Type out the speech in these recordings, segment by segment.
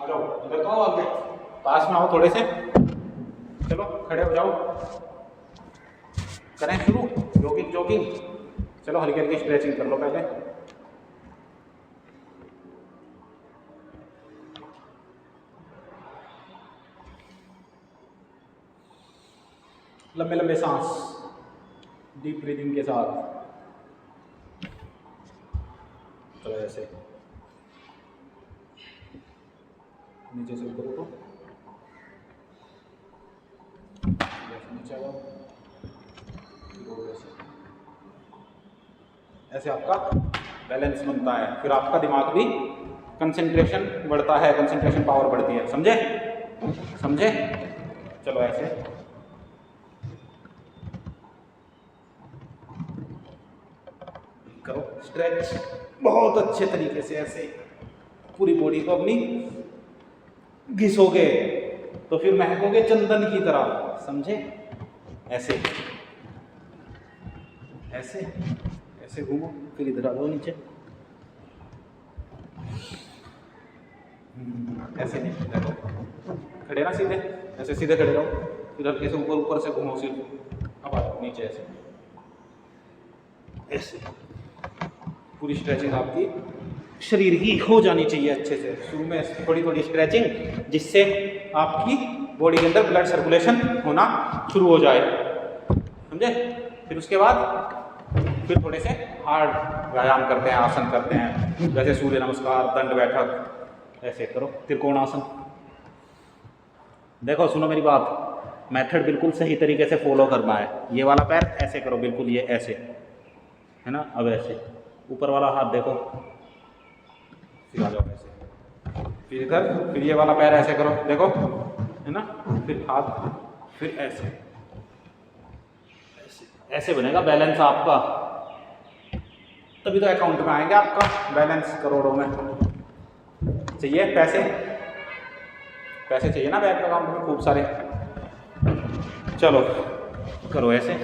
आ जाओ, इधर तो आओ, आगे पास में आओ थोड़े से। चलो खड़े हो जाओ, करें शुरू जॉगिंग जॉगिंग। चलो हल्की हल्की स्ट्रेचिंग कर लो पहले। लंबे लंबे सांस डीप ब्रीदिंग के साथ। चलो ऐसे नीचे से ऊपर उठो, नीचे आ जाओ, ऐसे आपका बैलेंस बनता है। फिर आपका दिमाग भी कंसंट्रेशन बढ़ता है, कंसंट्रेशन पावर बढ़ती है। समझे समझे? चलो ऐसे करो स्ट्रेच बहुत अच्छे तरीके से। ऐसे पूरी बॉडी को अपनी घिसोगे तो फिर महकोगे चंदन की तरह। समझे? ऐसे ऐसे ऐसे घूमो, फिर इधर आ जाओ नीचे। ऐसे नहीं, देखो खड़े ना सीधे, ऐसे सीधे खड़े रहो, फिर हल्के से ऊपर ऊपर से घूमो सिर्फ। अब आ जाओ नीचे ऐसे ऐसे। पूरी स्ट्रेचिंग आपकी शरीर की हो जानी चाहिए अच्छे से। शुरू में थोड़ी थोड़ी स्ट्रेचिंग, जिससे आपकी बॉडी के अंदर ब्लड सर्कुलेशन होना शुरू हो जाए। समझे? फिर उसके बाद फिर थोड़े से हार्ड व्यायाम करते हैं, आसन करते हैं, जैसे सूर्य नमस्कार, दंड बैठक। ऐसे करो त्रिकोण आसन। देखो सुनो मेरी बात, मेथड बिल्कुल सही तरीके से फॉलो करना है। ये वाला पैर ऐसे करो, बिल्कुल ये ऐसे है ना। अब ऐसे ऊपर वाला हाथ देखो, फिर आ जाओ ऐसे, फिर इधर, फिर ये वाला पैर ऐसे करो, देखो है ना। फिर हाथ, फिर ऐसे ऐसे बनेगा बैलेंस आपका। तभी तो अकाउंट में आएंगे आपका बैलेंस करोड़ों में। चाहिए पैसे? पैसे चाहिए ना बैंक अकाउंट में खूब सारे। चलो करो ऐसे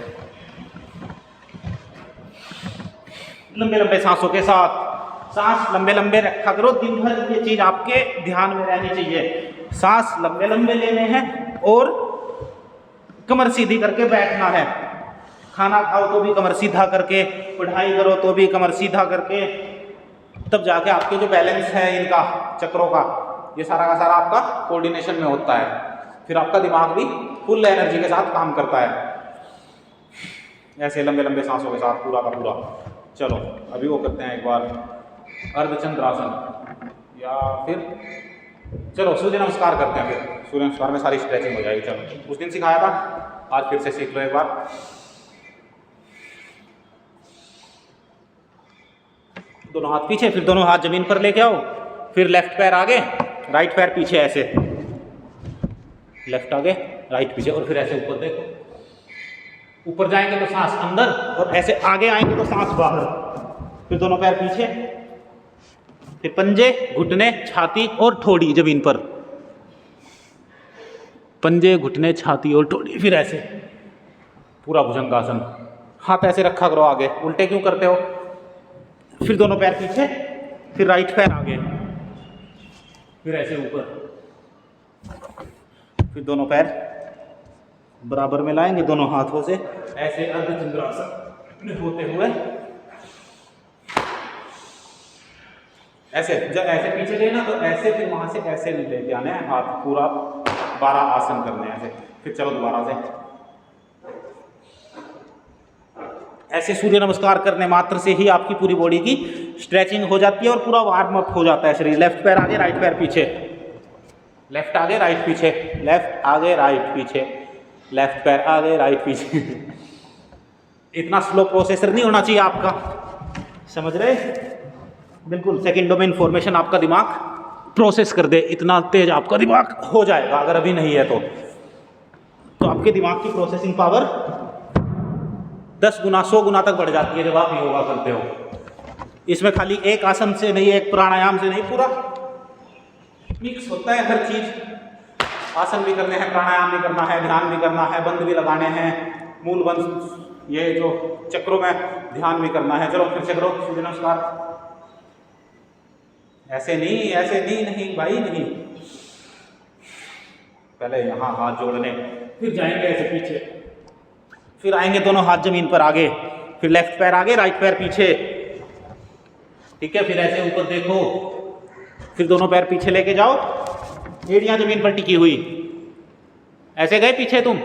लंबे लंबे सांसों के साथ। सांस लंबे लंबे रखा करो दिन भर, ये चीज आपके ध्यान में रहनी चाहिए। सांस लंबे लंबे लेने हैं और कमर सीधी करके बैठना है। खाना खाओ तो भी कमर सीधा करके, पढ़ाई करो तो भी कमर सीधा करके, तब जाके आपके जो बैलेंस है इनका, चक्रों का, ये सारा का सारा आपका कोऑर्डिनेशन में होता है। फिर आपका दिमाग भी फुल एनर्जी के साथ काम करता है। ऐसे लंबे लंबे सांसों के साथ पूरा का पूरा। चलो अभी वो करते हैं एक बार अर्धचंद्रासन, या फिर चलो सूर्य नमस्कार करते हैं। फिर सूर्य नमस्कार में सारी स्ट्रेचिंग हो जाएगी। चलो उस दिन सिखाया था, आज फिर से सीख लो एक बार। दोनों हाथ पीछे, फिर दोनों हाथ जमीन पर लेके आओ। फिर लेफ्ट पैर आगे, राइट पैर पीछे, ऐसे लेफ्ट आगे राइट पीछे। और फिर ऐसे ऊपर देखो, ऊपर जाएंगे तो सांस अंदर, और ऐसे आगे आएंगे तो सांस बाहर। फिर दोनों पैर पीछे, फिर पंजे, घुटने, छाती और ठोड़ी जमीन पर। पंजे, घुटने, छाती और ठोड़ी। फिर ऐसे पूरा भुजंगासन। हाथ ऐसे रखा करो आगे, उल्टे क्यों करते हो? फिर दोनों पैर पीछे, फिर राइट पैर आगे, फिर ऐसे ऊपर। फिर दोनों पैर बराबर में लाएंगे दोनों हाथों से, ऐसे अर्धचंद्रासन होते हुए ऐसे। जब ऐसे पीछे गए ना तो ऐसे, फिर वहां से ऐसे लेके आने हैं हाथ, पूरा 12 आसन करने हैं ऐसे। फिर चलो दोबारा से ऐसे। सूर्य नमस्कार करने मात्र से ही आपकी पूरी बॉडी की स्ट्रेचिंग हो जाती है और पूरा वार्म अप हो जाता है शरीर। लेफ्ट पैर आगे, राइट पैर पीछे, लेफ्ट आगे राइट पीछे, लेफ्ट आगे राइट पीछे, लेफ्ट पैर आगे राइट पीछे। इतना स्लो प्रोसेसर नहीं होना चाहिए आपका, समझ रहे? बिल्कुल सेकंडों में इंफॉर्मेशन आपका दिमाग प्रोसेस कर दे, इतना तेज आपका दिमाग हो जाएगा। अगर अभी नहीं है तो आपके दिमाग की प्रोसेसिंग पावर 10 गुना 100 गुना तक बढ़ जाती है जब आप योगा करते हो। इसमें खाली एक आसन से नहीं, एक प्राणायाम से नहीं, पूरा मिक्स होता है हर चीज। आसन भी करने हैं, प्राणायाम भी करना है, ध्यान भी करना है, बंद भी लगाने हैं, मूल बंद, ये जो चक्रों में ध्यान भी करना है। चलो फिर से करो सूर्य नमस्कार। ऐसे नहीं, ऐसे नहीं, नहीं भाई नहीं। पहले यहाँ हाथ जोड़ने, फिर जाएंगे ऐसे पीछे, फिर आएंगे दोनों हाथ जमीन पर आगे, फिर लेफ्ट पैर आगे राइट पैर पीछे, ठीक है। फिर ऐसे ऊपर देखो, फिर दोनों पैर पीछे लेके जाओ, एड़ियां जमीन पर टिकी हुई, ऐसे गए पीछे तुम,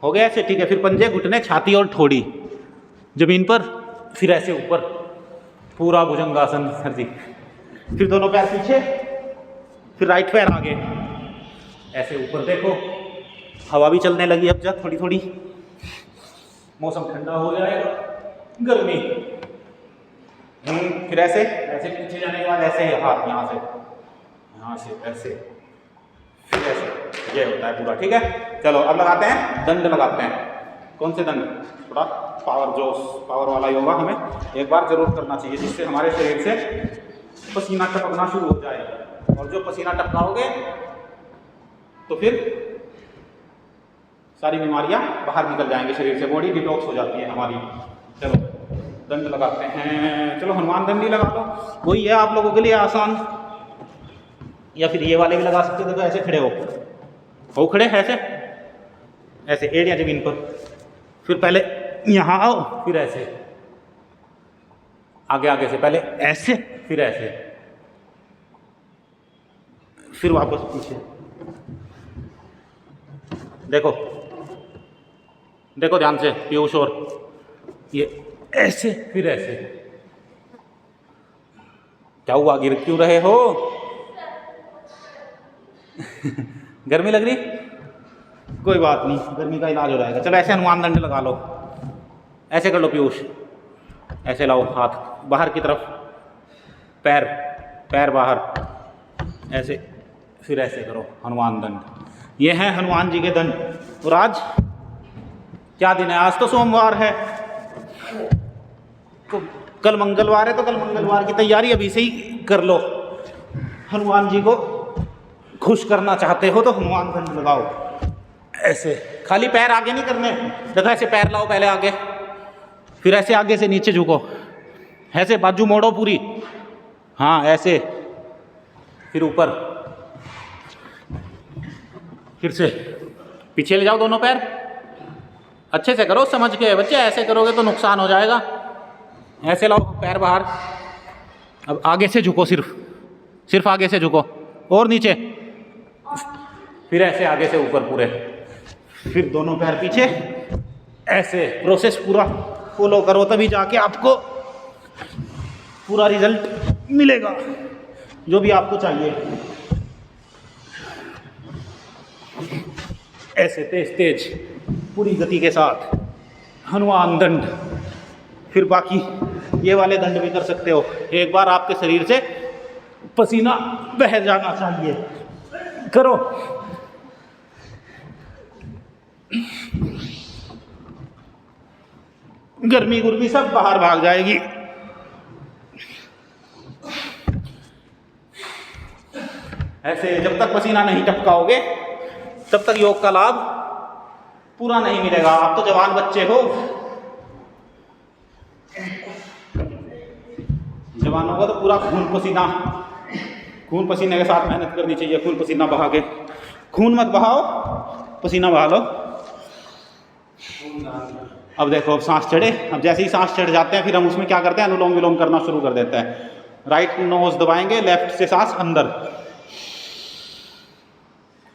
हो गया ऐसे, ठीक है। फिर पंजे घुटने छाती और ठोड़ी जमीन पर, फिर ऐसे ऊपर, पूरा भुजंगासन सर जी। फिर दोनों पैर पीछे, फिर राइट पैर आगे, ऐसे ऊपर देखो, हवा भी चलने लगी अब जब थोड़ी थोड़ी, मौसम ठंडा हो जाएगा, गर्मी। फिर ऐसे ऐसे पीछे जाने के बाद ऐसे हाथ यहाँ से ऐसे, फिर ऐसे, ये होता है पूरा, ठीक है। चलो अब लगाते हैं दंड, लगाते हैं। कौन से दंड? थोड़ा पावर वाला योगा हमें एक बार जरूर करना चाहिए, जिससे हमारे शरीर से पसीना टपकना शुरू हो जाए, और जो पसीना टपकाओगे तो फिर सारी बीमारियां बाहर निकल जाएंगी शरीर से, बॉडी डिटॉक्स हो जाती है हमारी। चलो दंड लगाते हैं, चलो हनुमान दंड ही लगा लो, वही है आप लोगों के लिए आसान। या फिर ये वाले भी लगा सकते हो, देखो ऐसे खड़े हो खड़े ऐसे ऐसे, एड़ियां जमीन पर, फिर पहले यहाँ आओ, फिर ऐसे आगे से, पहले ऐसे, फिर ऐसे, फिर वापस पीछे, देखो देखो ध्यान से पीयूष, और ये ऐसे, फिर ऐसे। क्या हुआ, गिर क्यों रहे हो? गर्मी लग रही? कोई बात नहीं, गर्मी का इलाज हो जाएगा। चलो ऐसे हनुमान दंड लगा लो, ऐसे कर लो पीयूष, ऐसे लाओ हाथ बाहर की तरफ, पैर बाहर, ऐसे, फिर ऐसे करो हनुमान दंड। ये है हनुमान जी के दंड। और आज क्या दिन है? आज तो सोमवार है, तो कल मंगलवार है, तो कल मंगलवार की तैयारी अभी से ही कर लो। हनुमान जी को खुश करना चाहते हो तो हनुमान दंड लगाओ, ऐसे। खाली पैर आगे नहीं करने, देखो ऐसे पैर लाओ पहले आगे, फिर ऐसे आगे से नीचे झुको, ऐसे बाजू मोड़ो पूरी, हाँ ऐसे, फिर ऊपर, फिर से पीछे ले जाओ दोनों पैर, अच्छे से करो समझ के बच्चे, ऐसे करोगे तो नुकसान हो जाएगा। ऐसे लाओ पैर बाहर, अब आगे से झुको, सिर्फ आगे से झुको, और नीचे, फिर ऐसे आगे से ऊपर पूरे, फिर दोनों पैर पीछे, ऐसे प्रोसेस पूरा फॉलो करो, तभी जाके आपको पूरा रिजल्ट मिलेगा जो भी आपको चाहिए। ऐसे तेज पूरी गति के साथ हनुमान दंड। फिर बाकी ये वाले दंड भी कर सकते हो। एक बार आपके शरीर से पसीना बह जाना चाहिए, करो। गर्मी गुर्मी सब बाहर भाग जाएगी। ऐसे जब तक पसीना नहीं टपकाओगे तब तक योग का लाभ पूरा नहीं मिलेगा। आप तो जवान बच्चे हो, जवानों को तो पूरा खून पसीने के साथ मेहनत करनी चाहिए। खून पसीना बहा के, खून मत बहाओ, पसीना बहा लो। अब देखो, अब सांस चढ़े, अब जैसे ही सांस चढ़ जाते हैं फिर हम उसमें क्या करते हैं, अनुलोम विलोम करना शुरू कर देते हैं। राइट नोज दबाएंगे, लेफ्ट से सांस अंदर,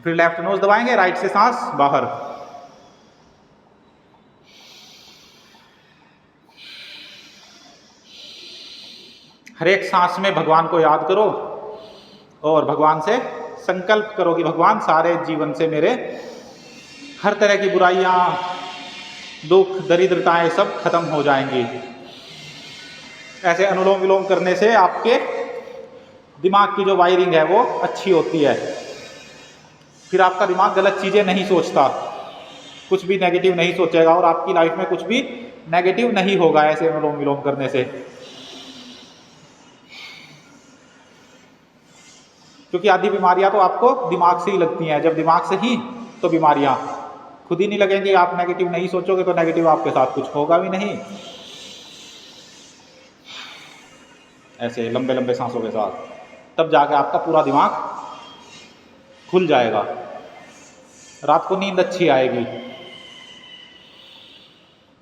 फिर लेफ्ट नोज दबाएंगे, राइट से सांस बाहर। हर एक सांस में भगवान को याद करो और भगवान से संकल्प करो कि भगवान सारे जीवन से मेरे हर तरह की बुराइयां, दुख, दरिद्रताएं सब खत्म हो जाएंगी। ऐसे अनुलोम विलोम करने से आपके दिमाग की जो वायरिंग है वो अच्छी होती है। फिर आपका दिमाग गलत चीजें नहीं सोचता, कुछ भी नेगेटिव नहीं सोचेगा और आपकी लाइफ में कुछ भी नेगेटिव नहीं होगा ऐसे अनुलोम विलोम करने से। क्योंकि आधी बीमारियां तो आपको दिमाग से ही लगती हैं। जब दिमाग से ही, तो बीमारियां खुद ही नहीं लगेंगी। आप नेगेटिव नहीं सोचोगे तो नेगेटिव आपके साथ कुछ होगा भी नहीं। ऐसे लंबे लंबे सांसों के साथ, तब जाके आपका पूरा दिमाग खुल जाएगा। रात को नींद अच्छी आएगी,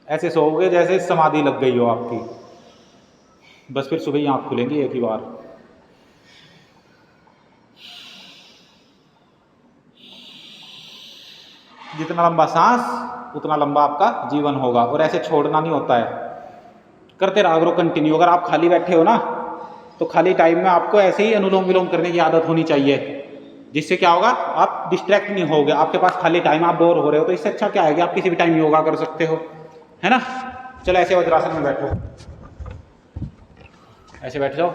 ऐसे सोओगे जैसे समाधि लग गई हो आपकी। बस फिर सुबह ही आँख खुलेंगी एक ही बार। जितना लंबा सांस उतना लंबा आपका जीवन होगा। और ऐसे छोड़ना नहीं होता है, करते रहा करो कंटिन्यू। अगर आप खाली बैठे हो ना तो खाली टाइम में आपको ऐसे ही अनुलोम विलोम करने की आदत होनी चाहिए, जिससे क्या होगा, आप डिस्ट्रैक्ट नहीं होगे। आपके पास खाली टाइम, आप बोर हो रहे हो, तो इससे अच्छा क्या है कि आप किसी भी टाइम योगा कर सकते हो, है ना। चलो ऐसे वज्रासन में बैठो, ऐसे बैठ जाओ,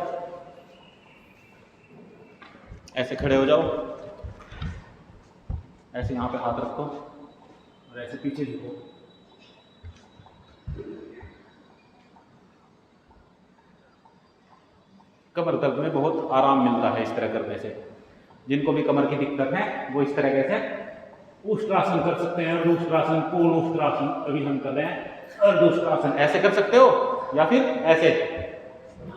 ऐसे खड़े हो जाओ, ऐसे यहाँ पे हाथ रखो और ऐसे पीछे झुको। कमर दर्द में बहुत आराम मिलता है इस तरह करने से। जिनको भी कमर की दिक्कत है वो इस तरह से उष्ट्रासन कर सकते हैं, अर्धउष्ट्रासन, पूर्ण उष्ट्रासन, अभी हम कर रहे हैं अर्धउष्ट्रासन। ऐसे कर सकते हो या फिर ऐसे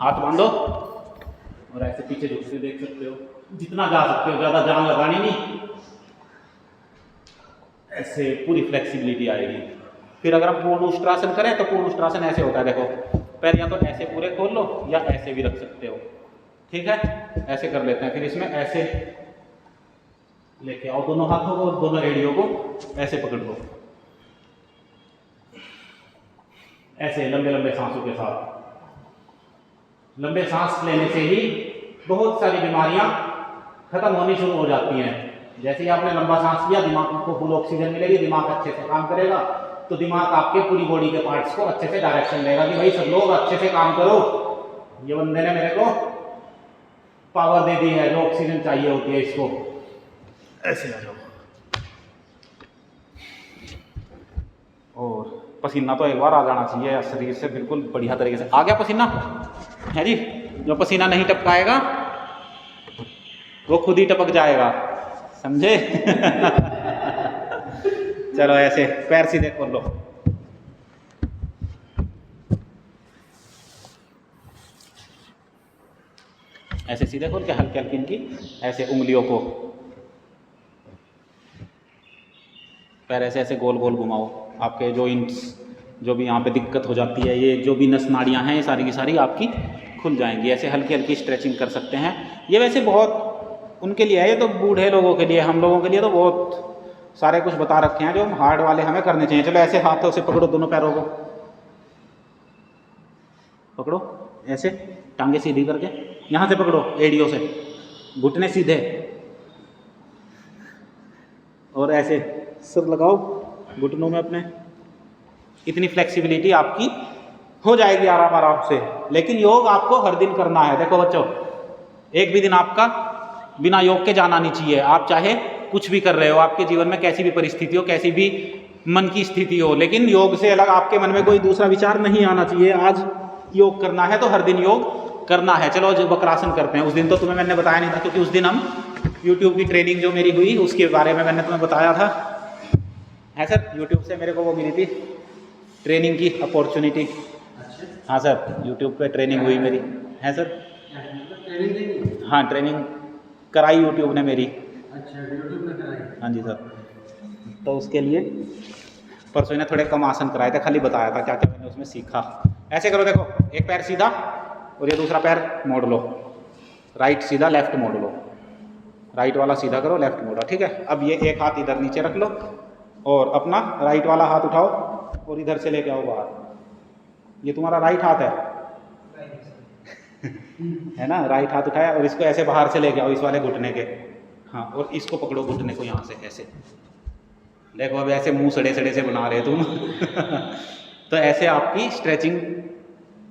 हाथ बांधो और ऐसे पीछे झुकते देख सकते हो, जितना जा सकते हो, ज़्यादा जान लगानी नहीं, ऐसे पूरी फ्लेक्सिबिलिटी आएगी। फिर अगर हम पूर्ण उष्ट्रासन करें तो पूर्ण उष्ट्रासन ऐसे होता है, देखो पैर या तो ऐसे पूरे खोल लो या ऐसे भी रख सकते हो, ठीक है। ऐसे कर लेते हैं। फिर इसमें ऐसे लेके आओ दोनों हाथों को, दोनों एड़ियों को ऐसे पकड़ लो, ऐसे लंबे लंबे सांसों के साथ। लंबे सांस लेने से ही बहुत सारी बीमारियां खत्म होनी शुरू हो जाती हैं। जैसे ही आपने लंबा सांस लिया, दिमाग को फुल ऑक्सीजन मिलेगी, दिमाग अच्छे से काम करेगा, तो दिमाग आपके पूरी बॉडी के पार्ट्स को अच्छे से डायरेक्शन देगा कि भाई सब लोग अच्छे से काम करो। ये बंदे ने मेरे को पावर दे दी है, जो ऑक्सीजन चाहिए होती है इसको। ऐसे आ जाओ। और पसीना तो एक बार आ जाना चाहिए शरीर से, बिल्कुल बढ़िया तरीके से। आ गया पसीना है जी। जो पसीना नहीं टपकाएगा वो खुद ही टपक जाएगा, समझे। चलो ऐसे पैर सीधे खोल लो, ऐसे सीधे खोल के हल्के हल्के इनकी ऐसे उंगलियों को, पैर ऐसे ऐसे गोल गोल घुमाओ। आपके जॉइंट्स, जो भी यहाँ पे दिक्कत हो जाती है, ये जो भी नस नाड़ियाँ हैं, ये सारी की सारी आपकी खुल जाएंगी। ऐसे हल्की हल्की स्ट्रेचिंग कर सकते हैं। ये वैसे बहुत उनके लिए है, ये तो बूढ़े लोगों के लिए, हम लोगों के लिए तो बहुत सारे कुछ बता रखे हैं जो हार्ड वाले हमें करने चाहिए। चलो ऐसे हाथों से पकड़ो, दोनों पैरों को पकड़ो, ऐसे टांगे सीधी करके, यहाँ से पकड़ो एड़ियों से, घुटने सीधे, और ऐसे सिर लगाओ घुटनों में अपने। इतनी फ्लेक्सिबिलिटी आपकी हो जाएगी आराम आराम से। लेकिन योग आपको हर दिन करना है। देखो बच्चों, एक भी दिन आपका बिना योग के जाना नहीं चाहिए। आप चाहे कुछ भी कर रहे हो, आपके जीवन में कैसी भी परिस्थिति हो, कैसी भी मन की स्थिति हो, लेकिन योग से अलग आपके मन में कोई दूसरा विचार नहीं आना चाहिए। आज योग करना है तो हर दिन योग करना है। चलो जो वक्रासन करते हैं, उस दिन तो तुम्हें मैंने बताया नहीं था, क्योंकि उस दिन हम यूट्यूब की ट्रेनिंग जो मेरी हुई उसके बारे में मैंने तुम्हें बताया था, है सर। यूट्यूब से मेरे को वो मिली थी ट्रेनिंग की अपॉर्चुनिटी। हाँ सर, यूट्यूब पे ट्रेनिंग हुई मेरी, है सर। हाँ, ट्रेनिंग कराई यूट्यूब ने मेरी। अच्छा, यूट्यूब ने कराई? हाँ जी सर। तो उसके लिए परसों ने थोड़े कम आसन कराए थे, खाली बताया था क्या क्या मैंने उसमें सीखा। ऐसे करो, देखो एक पैर सीधा और ये दूसरा पैर मोड़ लो, राइट सीधा लेफ्ट मोड़ लो, राइट वाला सीधा करो, लेफ्ट मोड़ा, ठीक है। अब ये एक हाथ इधर नीचे रख लो और अपना राइट वाला हाथ उठाओ और इधर से लेके आओ बाहर। ये तुम्हारा राइट हाथ है है ना, राइट हाथ उठाया और इसको ऐसे बाहर से लेके आओ, इस वाले घुटने के। हाँ, और इसको पकड़ो घुटने को यहाँ से ऐसे। देखो अब ऐसे मुंह सड़े सड़े से बना रहे तुम तो ऐसे आपकी स्ट्रेचिंग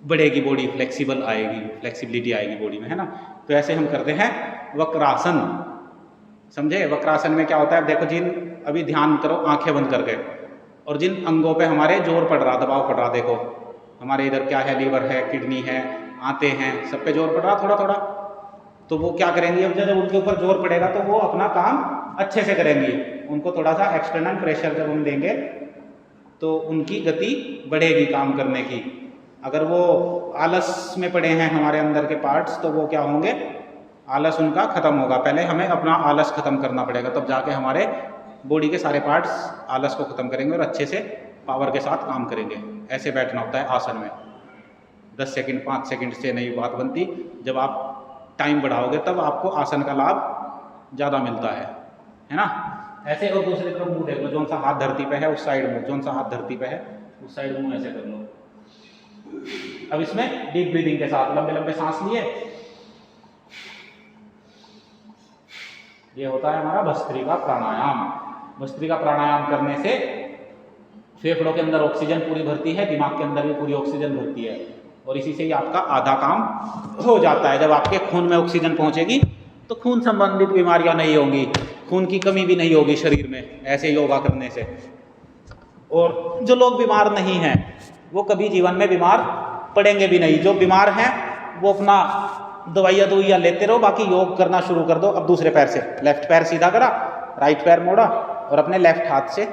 बढ़ेगी, बॉडी फ्लेक्सिबल आएगी, फ्लेक्सिबिलिटी आएगी बॉडी में, है ना। तो ऐसे हम करते हैं वक्रासन, समझे। वक्रासन में क्या होता है, देखो जिन, अभी ध्यान करो आंखें बंद करके, और जिन अंगों पे हमारे जोर पड़ रहा, दबाव पड़ रहा, देखो हमारे इधर क्या है, लीवर है, किडनी है, आंतें हैं, सब पे जोर पड़ रहा थोड़ा थोड़ा। तो वो क्या करेंगी, अब जब उनके ऊपर जोर पड़ेगा तो वो अपना काम अच्छे से करेंगी। उनको थोड़ा सा एक्सटर्नल प्रेशर जब हम देंगे तो उनकी गति बढ़ेगी काम करने की। अगर वो आलस में पड़े हैं हमारे अंदर के पार्ट्स, तो वो क्या होंगे, आलस उनका खत्म होगा। पहले हमें अपना आलस खत्म करना पड़ेगा, तब जाके हमारे बॉडी के सारे पार्ट्स आलस को ख़त्म करेंगे और अच्छे से पावर के साथ काम करेंगे। ऐसे बैठना होता है आसन में। 10 सेकंड 5 सेकंड से नहीं बात बनती, जब आप टाइम बढ़ाओगे तब आपको आसन का लाभ ज़्यादा मिलता है ना। ऐसे और दूसरी तरफ मुंह देख लो, जौन सा हाथ धरती पे है उस साइड में, जौन सा हाथ धरती पे है उस साइड मुंह ऐसे कर लो। अब इसमें डीप ब्रीदिंग के साथ लंबे लंबे सांस लिए, ये होता है हमारा भस्त्रिका प्राणायाम। भस्त्रिका प्राणायाम करने से फेफड़ों के अंदर ऑक्सीजन पूरी भरती है, दिमाग के अंदर भी पूरी ऑक्सीजन भरती है और इसी से ही आपका आधा काम हो जाता है। जब आपके खून में ऑक्सीजन पहुंचेगी तो खून संबंधित बीमारियां नहीं होंगी, खून की कमी भी नहीं होगी शरीर में ऐसे योगा करने से। और जो लोग बीमार नहीं हैं वो कभी जीवन में बीमार पड़ेंगे भी नहीं। जो बीमार हैं वो अपना दवाइयाँ लेते रहो, बाकी योग करना शुरू कर दो। अब दूसरे पैर से, लेफ्ट पैर सीधा करा, राइट पैर मोड़ा और अपने लेफ्ट हाथ से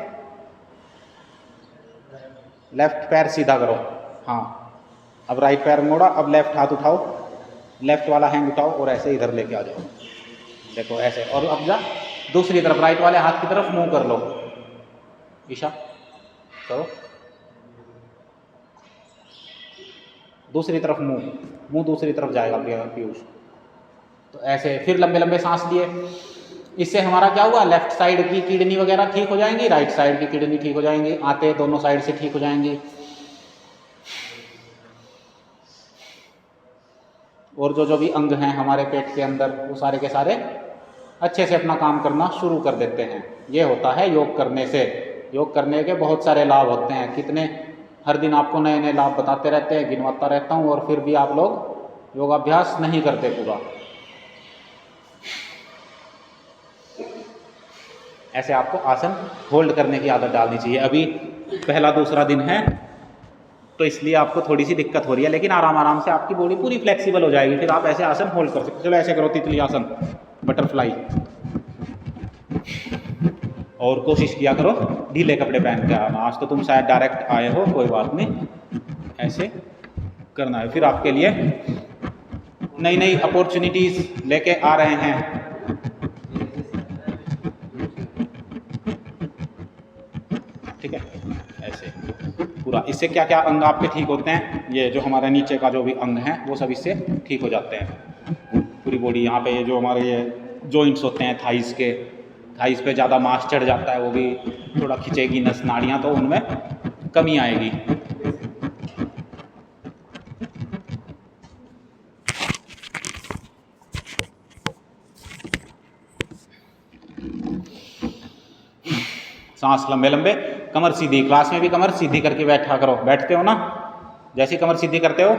लेफ्ट पैर सीधा करो। हाँ, अब राइट पैर मोड़ा, अब लेफ्ट हाथ उठाओ, लेफ्ट वाला हैंड उठाओ और ऐसे इधर लेके आ जाओ। देखो ऐसे। और अब जा दूसरी तरफ, राइट वाले हाथ की तरफ मुंह कर लो, ईशा करो, दूसरी तरफ मुंह दूसरी तरफ जाएगा पीयूष। तो ऐसे फिर लंबे लंबे सांस लिए। इससे हमारा क्या हुआ, लेफ्ट साइड की किडनी वगैरह ठीक हो जाएंगी, राइट साइड की किडनी ठीक हो जाएंगी, आंतें दोनों साइड से ठीक हो जाएंगी। और जो भी अंग हैं हमारे पेट के अंदर वो सारे के सारे अच्छे से अपना काम करना शुरू कर देते हैं। ये होता है योग करने से। योग करने के बहुत सारे लाभ होते हैं, कितने हर दिन आपको नए नए लाभ बताते रहते हैं, गिनवाता रहता हूँ, और फिर भी आप लोग योगाभ्यास नहीं करते पूरा। ऐसे आपको आसन होल्ड करने की आदत डालनी चाहिए। अभी पहला दूसरा दिन है तो इसलिए आपको थोड़ी सी दिक्कत हो रही है, लेकिन आराम आराम से आपकी बॉडी पूरी फ्लेक्सिबल हो जाएगी, फिर आप ऐसे आसन होल्ड कर सकते। चलो ऐसे करो, तितली आसन, बटरफ्लाई, और कोशिश किया करो ढीले कपड़े पहन के आना। आज तो तुम शायद डायरेक्ट आए हो, कोई बात नहीं, ऐसे करना है। फिर आपके लिए नई नई अपॉर्चुनिटीज लेके आ रहे हैं। ठीक है, ऐसे पूरा। इससे क्या क्या अंग आपके ठीक होते हैं, ये जो हमारे नीचे का जो भी अंग है वो सब इससे ठीक हो जाते हैं। पूरी बॉडी, यहाँ पे ये जो हमारे ये जॉइंट्स होते हैं थाइस के, थाइस पे ज़्यादा मांस चढ़ जाता है, वो भी थोड़ा खिंचेगी नस नाड़ियाँ, तो उनमें कमी आएगी। सांस लंबे लंबे, कमर सीधी। क्लास में भी कमर सीधी करके बैठा करो, बैठते हो ना, जैसे कमर सीधी करते हो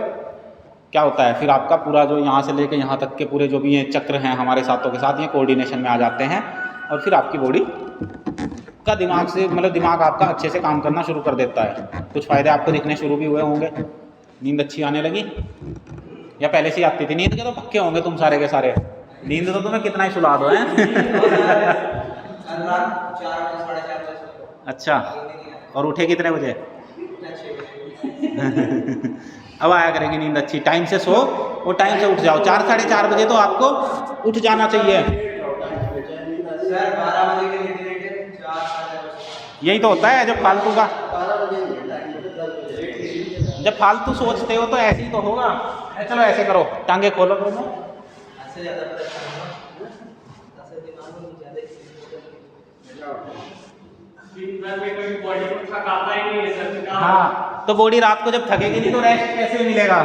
क्या होता है, फिर आपका पूरा जो यहाँ से लेके यहाँ तक के पूरे जो भी ये चक्र हैं हमारे साथों के साथ, ये कोऑर्डिनेशन में आ जाते हैं और फिर आपकी बॉडी का दिमाग से, मतलब दिमाग आपका अच्छे से काम करना शुरू कर देता है। कुछ फ़ायदे आपको दिखने शुरू भी हुए होंगे। नींद अच्छी आने लगी या पहले से आती थी? नींद के तो पक्के होंगे तुम सारे के सारे। नींद तो तुम्हें कितना ही सुला दो है। अच्छा, और उठे कितने बजे? अब आया करेगी नींद अच्छी। टाइम से सो और टाइम से उठ जाओ। 4 साढ़े 4 बजे तो आपको उठ जाना चाहिए। सर 12 बजे के लिए 4 यही तो होता है जब फालतू का, जब फालतू सोचते हो तो ऐसे ही तो होगा। चलो ऐसे करो, टांगे खोलो दोनों। हाँ, तो बॉडी रात को जब थकेगी नहीं तो रेस्ट कैसे मिलेगा?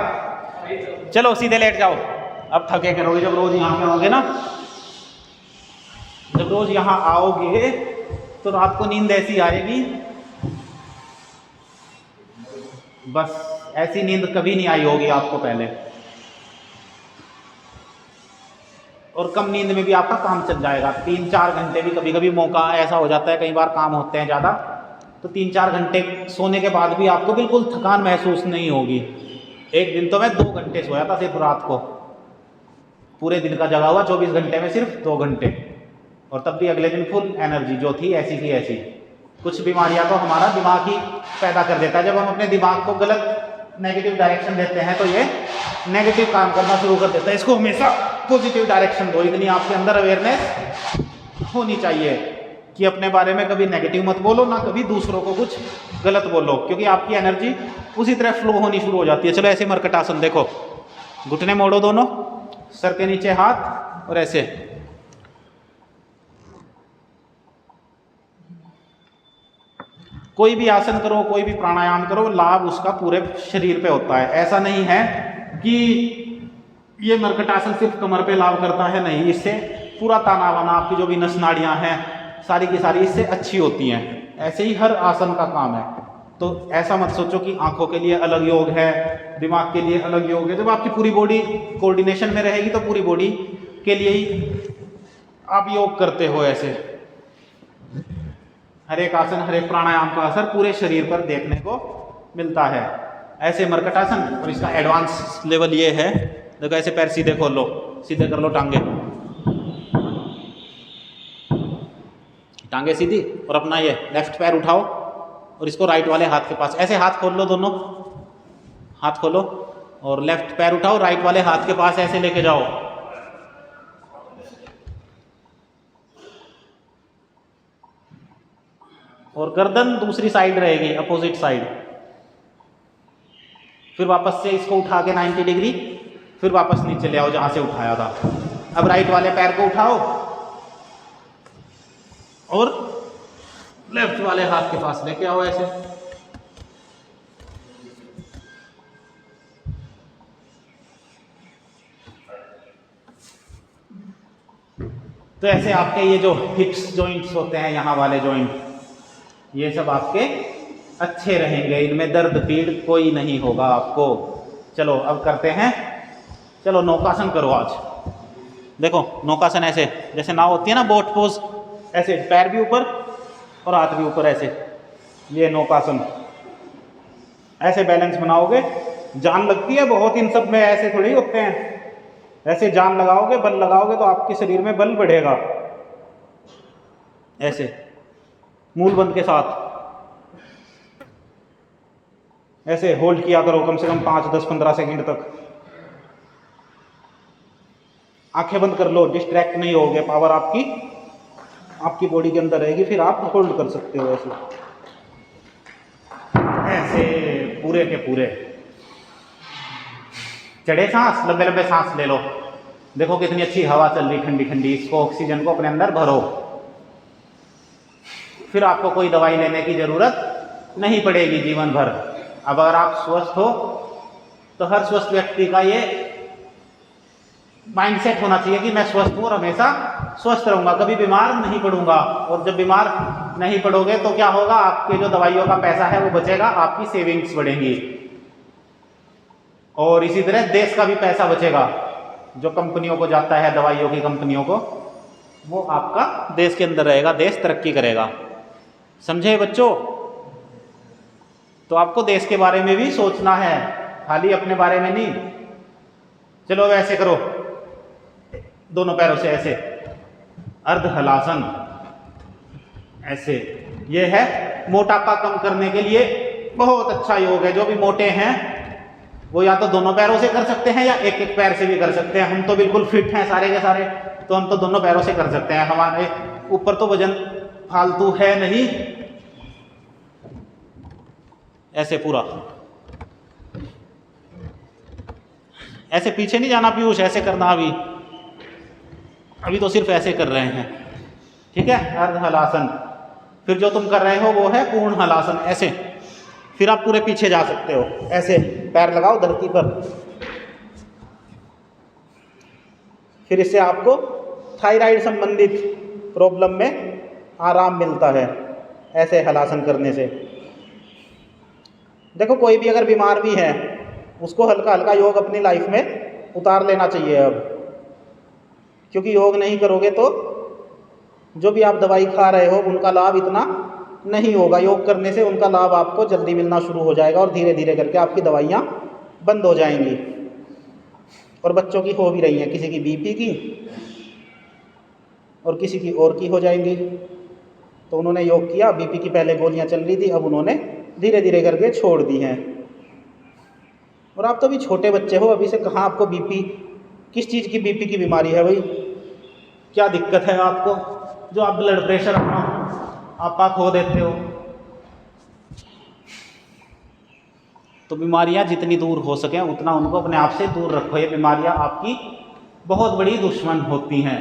चलो सीधे लेट जाओ। अब थके करोगे जब रोज यहाँ पे आओगे ना, जब रोज यहाँ आओगे तो रात को नींद ऐसी आएगी, बस ऐसी नींद कभी नहीं आई होगी आपको पहले। और कम नींद में भी आपका काम चल जाएगा। 3-4 घंटे भी कभी कभी मौका ऐसा हो जाता है, कई बार काम होते हैं ज़्यादा, तो 3-4 घंटे सोने के बाद भी आपको बिल्कुल थकान महसूस नहीं होगी। एक दिन तो मैं 2 घंटे सोया था सिर्फ रात को, पूरे दिन का जगा हुआ 24 घंटे में सिर्फ 2 घंटे, और तब भी अगले दिन फुल एनर्जी जो थी ऐसी की ऐसी। कुछ बीमारियां तो हमारा दिमाग ही पैदा कर देता है। जब हम अपने दिमाग को गलत नेगेटिव डायरेक्शन देते हैं तो ये नेगेटिव काम करना शुरू कर देता है। इसको हमेशा पॉजिटिव डायरेक्शन दो, इतनी आपके अंदर अवेयरनेस होनी चाहिए। कि अपने बारे में कभी नेगेटिव मत बोलो, ना कभी दूसरों को कुछ गलत बोलो, क्योंकि आपकी एनर्जी उसी तरह फ्लो होनी शुरू हो जाती है। चलो ऐसे मरकटासन देखो, घुटने मोड़ो दोनों, सर के नीचे हाथ और ऐसे। कोई भी आसन करो, कोई भी प्राणायाम करो, लाभ उसका पूरे शरीर पे होता है। ऐसा नहीं है कि ये मरकटासन सिर्फ कमर पे लाभ करता है, नहीं, इससे पूरा ताना बाना, आपकी जो भी नस नाड़ियाँ हैं सारी की सारी इससे अच्छी होती हैं। ऐसे ही हर आसन का काम है। तो ऐसा मत सोचो कि आंखों के लिए अलग योग है, दिमाग के लिए अलग योग है। जब आपकी पूरी बॉडी कोऑर्डिनेशन में रहेगी तो पूरी बॉडी के लिए ही आप योग करते हो। ऐसे हर एक आसन, हर एक प्राणायाम का असर पूरे शरीर पर देखने को मिलता है। ऐसे मरकटासन, और इसका एडवांस लेवल ये है, देखो ऐसे पैर सीधे खोल लो, सीधे कर लो टांगे, टांगे सीधी, और अपना ये लेफ्ट पैर उठाओ और इसको राइट वाले हाथ के पास, ऐसे हाथ खोल लो, दोनों हाथ खोलो और लेफ्ट पैर उठाओ, राइट वाले हाथ के पास ऐसे लेके जाओ। और गर्दन दूसरी साइड रहेगी, अपोजिट साइड। फिर वापस से इसको उठा के 90 डिग्री, फिर वापस नीचे ले आओ जहां से उठाया था। अब राइट वाले पैर को उठाओ और लेफ्ट वाले हाथ के पास लेके आओ ऐसे। तो ऐसे आपके ये जो हिप्स जॉइंट्स होते हैं, यहाँ वाले जॉइंट, ये सब आपके अच्छे रहेंगे, इनमें दर्द पीड़ कोई नहीं होगा आपको। चलो अब करते हैं, चलो नौकासन करो आज। देखो नौकासन ऐसे, जैसे नाव होती है ना, बोट पोज, ऐसे पैर भी ऊपर और हाथ भी ऊपर, ऐसे ये नौकासन। ऐसे बैलेंस बनाओगे, जान लगती है बहुत इन सब में, ऐसे थोड़ी होते हैं। ऐसे जान लगाओगे, बल लगाओगे तो आपके शरीर में बल बढ़ेगा। ऐसे मूल बंद के साथ ऐसे होल्ड किया करो कम से कम 5, 10, 15 सेकंड तक। आंखें बंद कर लो, डिस्ट्रैक्ट नहीं होगे, पावर आपकी बॉडी के अंदर रहेगी, फिर आप होल्ड कर सकते हो ऐसे ऐसे पूरे के पूरे। चढ़े सांस, लंबे लंबे सांस ले लो। देखो कितनी अच्छी हवा चल रही, ठंडी ठंडी, इसको ऑक्सीजन को अपने अंदर भरो। फिर आपको कोई दवाई लेने की जरूरत नहीं पड़ेगी जीवन भर। अब अगर आप स्वस्थ हो तो हर स्वस्थ व्यक्ति का ये माइंडसेट होना चाहिए कि मैं स्वस्थ हूँ और हमेशा स्वस्थ रहूंगा, कभी बीमार नहीं पड़ूंगा। और जब बीमार नहीं पड़ोगे तो क्या होगा, आपके जो दवाइयों का पैसा है वो बचेगा, आपकी सेविंग्स बढ़ेंगी, और इसी तरह देश का भी पैसा बचेगा। जो कंपनियों को जाता है, दवाइयों की कंपनियों को, वो आपका देश के अंदर रहेगा, देश तरक्की करेगा। समझे बच्चों? तो आपको देश के बारे में भी सोचना है, खाली अपने बारे में नहीं। चलो वैसे करो, दोनों पैरों से ऐसे अर्ध हलासन, ऐसे। ये है मोटापा कम करने के लिए बहुत अच्छा योग है। जो भी मोटे हैं वो या तो दोनों पैरों से कर सकते हैं या एक एक पैर से भी कर सकते हैं। हम तो बिल्कुल फिट हैं सारे के सारे, तो हम तो दोनों पैरों से कर सकते हैं। हमारे ऊपर तो वजन फालतू है नहीं। ऐसे पूरा, ऐसे पीछे नहीं जाना पीयूष, ऐसे करना। अभी तो सिर्फ ऐसे कर रहे हैं, ठीक है, अर्ध हलासन। फिर जो तुम कर रहे हो वो है पूर्ण हलासन, ऐसे। फिर आप पूरे पीछे जा सकते हो, ऐसे पैर लगाओ धरती पर। फिर इससे आपको थायराइड संबंधित प्रॉब्लम में आराम मिलता है ऐसे हलासन करने से। देखो कोई भी अगर बीमार भी है उसको हल्का हल्का योग अपनी लाइफ में उतार लेना चाहिए अब, क्योंकि योग नहीं करोगे तो जो भी आप दवाई खा रहे हो उनका लाभ इतना नहीं होगा। योग करने से उनका लाभ आपको जल्दी मिलना शुरू हो जाएगा और धीरे धीरे करके आपकी दवाइयाँ बंद हो जाएंगी। और बच्चों की हो भी रही हैं, किसी की बीपी की और किसी की और की हो जाएंगी। तो उन्होंने योग किया, बीपी की पहले गोलियां चल रही थी, अब उन्होंने धीरे धीरे करके छोड़ दी हैं। और आप तो अभी छोटे बच्चे हो, अभी से कहाँ आपको बीपी, किस चीज़ की बीपी की बीमारी है भाई? क्या दिक्कत है आपको जो आप ब्लड प्रेशर अपना आपा खो देते हो। तो बीमारियां जितनी दूर हो सके उतना उनको अपने आप से दूर रखो। ये बीमारियां आपकी बहुत बड़ी दुश्मन होती हैं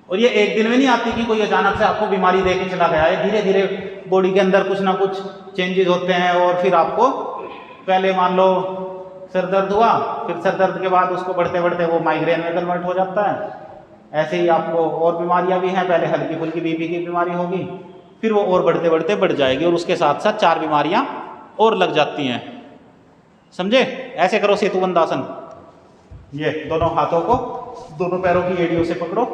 और ये एक दिन में नहीं आती कि कोई अचानक से आपको बीमारी दे के चला गया है। धीरे धीरे बॉडी के अंदर कुछ ना कुछ चेंजेस होते हैं और फिर आपको पहले मान लो सर दर्द हुआ, फिर सर दर्द के बाद उसको बढ़ते बढ़ते वो माइग्रेन में कन्वर्ट हो जाता है। ऐसे ही आपको और बीमारियां भी हैं, पहले हल्की फुल्की बीपी की बीमारी होगी, फिर वो और बढ़ते बढ़ते बढ़ जाएगी और उसके साथ साथ 4 बीमारियां और लग जाती हैं। समझे? ऐसे करो सेतुबंध आसन। ये दोनों हाथों को दोनों पैरों की एड़ियों से पकड़ो